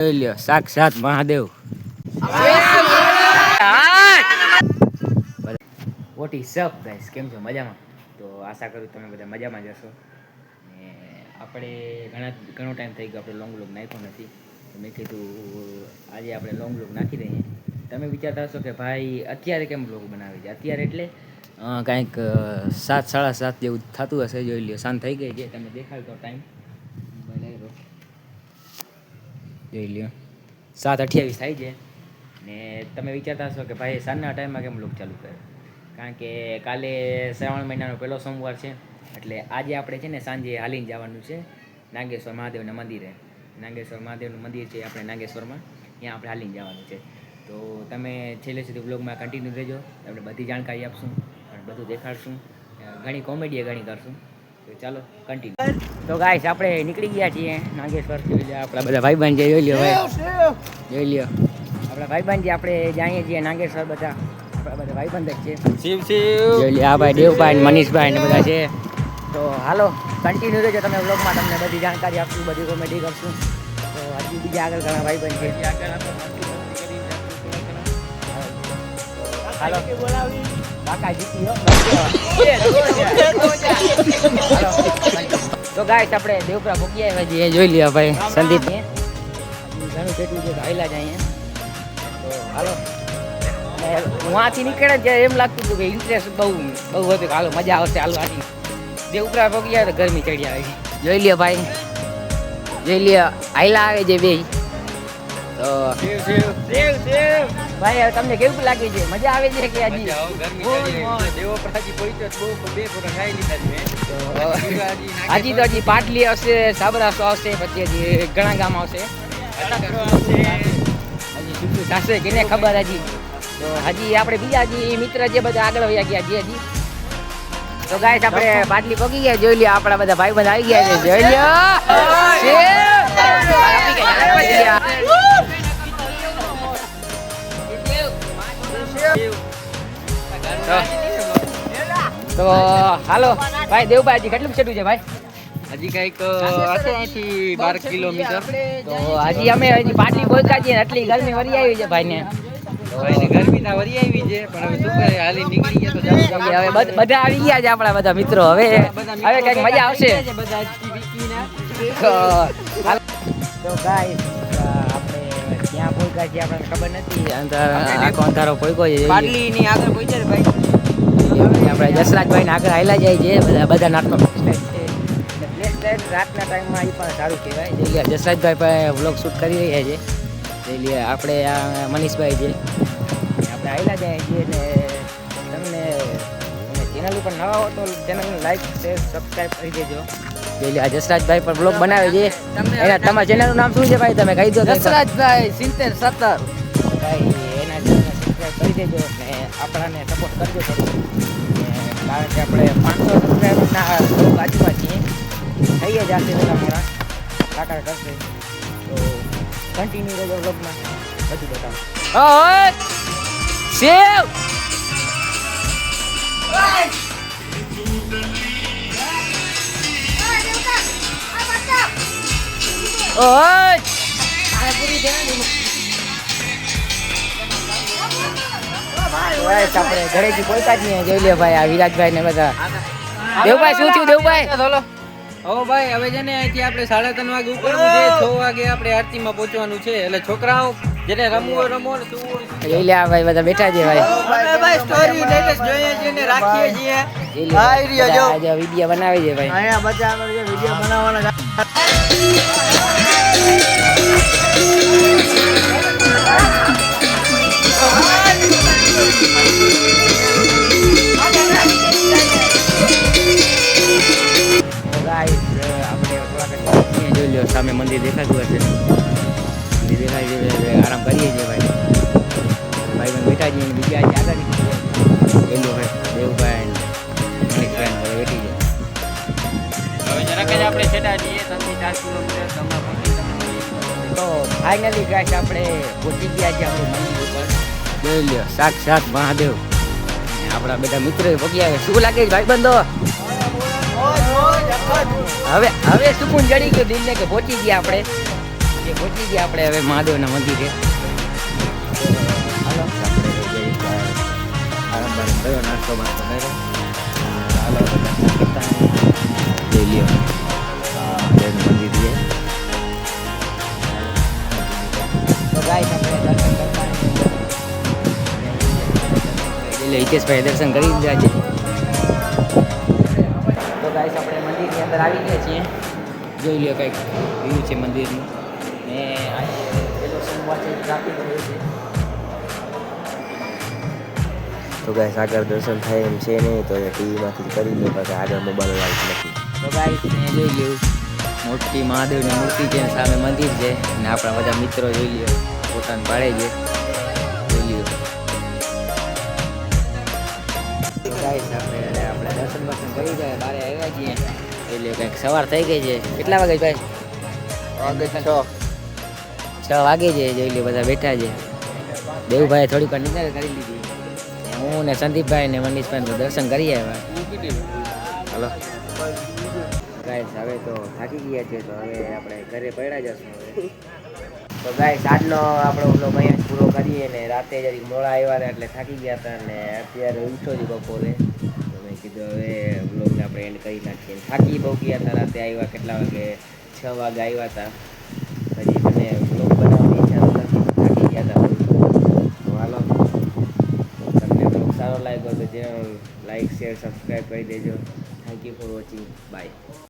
જોઈ લ્યો સાક્ષાત Mahadev. What is up guys, કેમ છો? મજામાં? તો આશા કરું તમે બધા મજામાં જ હશો. ને આપણે ઘણો ટાઈમ થઈ ગયો આપણે લોંગ વ્લોગ નાખ્યો નથી, તો મેં કીધું આજે આપણે લોંગ વ્લોગ નાખી દઈએ. તમે વિચારતા હશો કે ભાઈ અત્યારે કેમ વ્લોગ બનાવે છે? અત્યારે એટલે કાંઈક 7, 7:30 જેવું થતું હશે. જોઈ લ્યો સાંજ થઈ ગઈ છે. તમે દેખાડતો ટાઈમ જોઈ લ્યો 7:28 થાય છે. ને તમે વિચારતા હશો કે ભાઈ સાંજના ટાઈમમાં કેમ વ્લોગ ચાલુ કરે? કારણ કે કાલે શ્રાવણ મહિનાનો પહેલો સોમવાર છે, એટલે આજે આપણે છે ને સાંજે હાલીને જવાનું છે નાગેશ્વર મહાદેવના મંદિરે. નાગેશ્વર મહાદેવનું મંદિર છે આપણે નાગેશ્વરમાં, ત્યાં આપણે હાલીને જવાનું છે. તો તમે છેલ્લે સુધી વ્લોગમાં કન્ટિન્યુ રહેજો, આપણે બધી જાણકારી આપશું અને બધું દેખાડશું, ઘણી કોમેડી ઘણી કરશું. તો ચાલો કન્ટિન્યુ. તો ગાઈસ આપણે નીકળી ગયા છીએ નાગેશ્વર. આપણા બધા ભાઈબંધ છે, જોઈ લ્યો ભાઈ, જોઈ લ્યો આપણા ભાઈબંધ છે. આપણે જઈએ છીએ નાગેશ્વર, બધા આપણા બધા ભાઈબંધ જ છે. શિવ જોઈ લ્યો, આ ભાઈ દેવભાઈ મનીષભાઈ ને બધા છે. તો હાલો કન્ટિન્યુ રહેજો તમે વ્લોગમાં, તમને બધી જાણકારી આપશું, બધી કોમેડી કરશું. તો હજી બીજા આગળ ઘણા ભાઈબંધ છે. હાલો કાકા જીતી તો ગાઈસ આપણે દેવપરા ભૂકી આવ્યા છીએ. જોઈ લ્યો ભાઈ સંદીપ ઘણું કેટલું છે, હાઈલા જ અહીંયા. તો હાલો વાંથી નીકળે ત્યારે એમ લાગતું હતું કે ઇન્ટરેસ્ટ બહુ હતું કે હાલો મજા આવશે. હાલો આથી દેવપરા ભૂકી આવે તો ગરમી ચડી આવે છે. જોઈ લ્યો ભાઈ, જોઈ લ્યો હાઈલા આવે છે બે. તો ભાઈ હવે તમને કેવું લાગે છે? મજા આવે છે કે હજી હજી તો હજી પાટલી આવશે, સાબરાસો આવશે, પછી હજી ઘણા ગામ આવશે, હજી શું થશે કેને ખબર હજી. તો હજી આપણે બીજા હજી મિત્ર જે બધા આગળ વયા ગયા છે હજી. તો ગાઈસ આપણે પાટલી પગી ગયા. જોઈ લ્યો આપણા બધા ભાઈ બંધ આવી ગયા છે. જોઈ લ્યો તો હાલો ભાઈ દેવભાઈ હજી કેટલું છેટું છે ભાઈ? હજી કઈક હશે અહીંથી 12 કિલોમીટર. તો હજી અમે હજી પાટલી પહોંચ્યા છીએ, એટલી ગરમી વરી આવી છે ભાઈને. ગરમી ના વરી આવી છે, પણ હવે શું કરે, હાલી નીકળી ગયા તો હવે બધા આવી ગયા છે આપણા બધા મિત્રો. હવે કઈક મજા આવશે. તો ગાઈસ આપણે ક્યાં પહોંચ્યા છીએ આપણને ખબર નથી. આખો અંધારો પહોંચ્યો છે. પાટલી ની આગળ પહોંચ્યા ભાઈ. આપણે જસરાજભાઈ ને આગળ હાલ્યા જાય છે. બધા નાટનો રાતના ટાઈમમાં એ પણ સારું કહેવાય. જઈ લે જસરાજભાઈ વ્લોગ શૂટ કરી રહ્યા છે. જઈ લે આપણે આ મનીષભાઈ છે, આપણે હાલ્યા જાય છીએ. ને તમને ચેનલ ઉપર નવા હો તો ચેનલને લાઈક શેર સબસ્ક્રાઈબ કરી દેજો. જઈ લે આ જસરાજભાઈ પણ વ્લોગ બનાવે છે. એના તમારા ચેનલનું નામ શું છે ભાઈ? તમે કહી દો. જસરાજભાઈ 70 ભાઈ એના ચેનલને સબસ્ક્રાઈબ કરી દેજો ને આપણાને સપોર્ટ કરજો થોડું. કારણ કે આપણે 500 સબસ્ક્રાઈબરના બાજુમાં છીએ, થઈ જ જશે બધા મારા કાકા કરશે. તો કન્ટિન્યુ રહેજો વ્લોગમાં, બધું બતાવો. શિવ આપણે ઘરેથી પહોંચ્યા જ નહીં. જોઈ લે ભાઈ આ વિરાજભાઈ ને બધા. દેવભાઈ શું થયું દેવભાઈ? હવે ભાઈ હવે છે ને અહીંથી આપણે 3:30 વાગે ઉપડવું છે. 6 વાગે આપણે આરતીમાં પહોંચવાનું છે. એટલે છોકરાઓ જેને રમવું હોય રમો, સુવું હોય. જોઈ લે આ ભાઈ બધા બેઠા છે ભાઈ. ભાઈ સ્ટોરી લેટેસ્ટ જોઈએ છીએ ને રાખીએ છીએ. ભાઈ વિડિયો બનાવે છે ભાઈ. અહીંયા બચ્ચા આગળ જે વિડિયો બનાવવાના સામે મંદિર દેખાતું હશે. મંદિર દેખાય છે, આરામ કરીએ છીએ ભાઈ. ભાઈ બંધ બેઠા છીએ. બીજા આગળ નીકળી ગયેલો ભાઈ દેવભાઈ મનીષભાઈ બધા બેઠી છે. હવે જરાક જ આપણે છેટા જઈએ 3-4 કિલોમીટર તમને પહોંચી. તો ફાઇનલી ગાઈસ આપણે પહોંચી ગયા છીએ આપણે મંદિર ઉપર. જોઈ લ્યો સાક્ષાત મહાદેવ. આપણા બધા મિત્રો પહોંચી આવે. શું લાગે છે ભાઈ બંધો? હવે સુકૂન જડી ગયો દિલને કે પહોંચી ગયા આપણે. નીચે પહોંચી ગયા આપણે હવે મહાદેવના મંદિરે. હાલો આપણે જઈએ આરામ બારામ કર્યો, નાસ્તો બાસ્તો કર્યો. હાલો દર્શન કરતા જઈ લ્યો મહાદેવનું મંદિર છે. તો ગાઈસ આપણે દર્શન કરતા એટલે હિતેશભાઈ દર્શન કરી દીધા છે. તો ગાઈસ આપણે મંદિરની અંદર આવી ગયા છીએ. જોઈ લો કંઈક વ્યૂ છે મંદિરનું. ને આજે પેલો સોમવાર છે, ટ્રાફિક રહ્યું છે. તો ગાઈસ આગળ દર્શન થાય એમ છે નહીં, તો ટીવીમાંથી કરી લો, કારણ કે આગળ મોબાઈલ લાઈટ નથી. તો ગાઈસ મેં જોઈ લ્યું મોટી મહાદેવની મૂર્તિ છે ને સામે મંદિર છે ને આપણા બધા મિત્રો જોઈ લ્યો પોતાને પાડે છે. જોઈ લ્યો તો ગાઈસ આપણે દર્શન બર્શન કરી જાય બહાર આવ્યા છીએ. એટલે કંઈક સવાર થઈ ગઈ છે. કેટલા વાગે ભાઈ? 6 વાગે છે. જોઈ લ્યો બધા બેઠા છે. દેવભાઈ થોડીક વાર નિંદર કરી લીધી. હું ને સંદીપભાઈ ને મનીષભાઈ તો દર્શન કરી આવ્યા. હલો ગાઈસ હવે તો થાકી ગયા છે, તો હવે આપણે ઘરે પડ્યા જશું હવે. તો ગાઈસ આજનો આપણો બ્લોગ અહીંયા જ પૂરો કરીએ. ને રાતે જરી મોડા આવ્યા હતા એટલે થાકી ગયા હતા ને અત્યારે ઉઠો જ બપોરે. તો મેં કીધું હવે બ્લોગને આપણે એન્ડ કરી નાખીએ. થાકી બહુ ગયા હતા. રાતે આવ્યા કેટલા વાગે? 6 વાગે આવ્યા હતા. હજી મને બ્લોગ બનાવવાની ઈચ્છા નથી, થાકી ગયા હતા. તો હાલો તમને બ્લોગ સારો લાગ્યો તો ચેનલ લાઈક શેર સબસ્ક્રાઈબ કરી દેજો. Thank you for watching. By.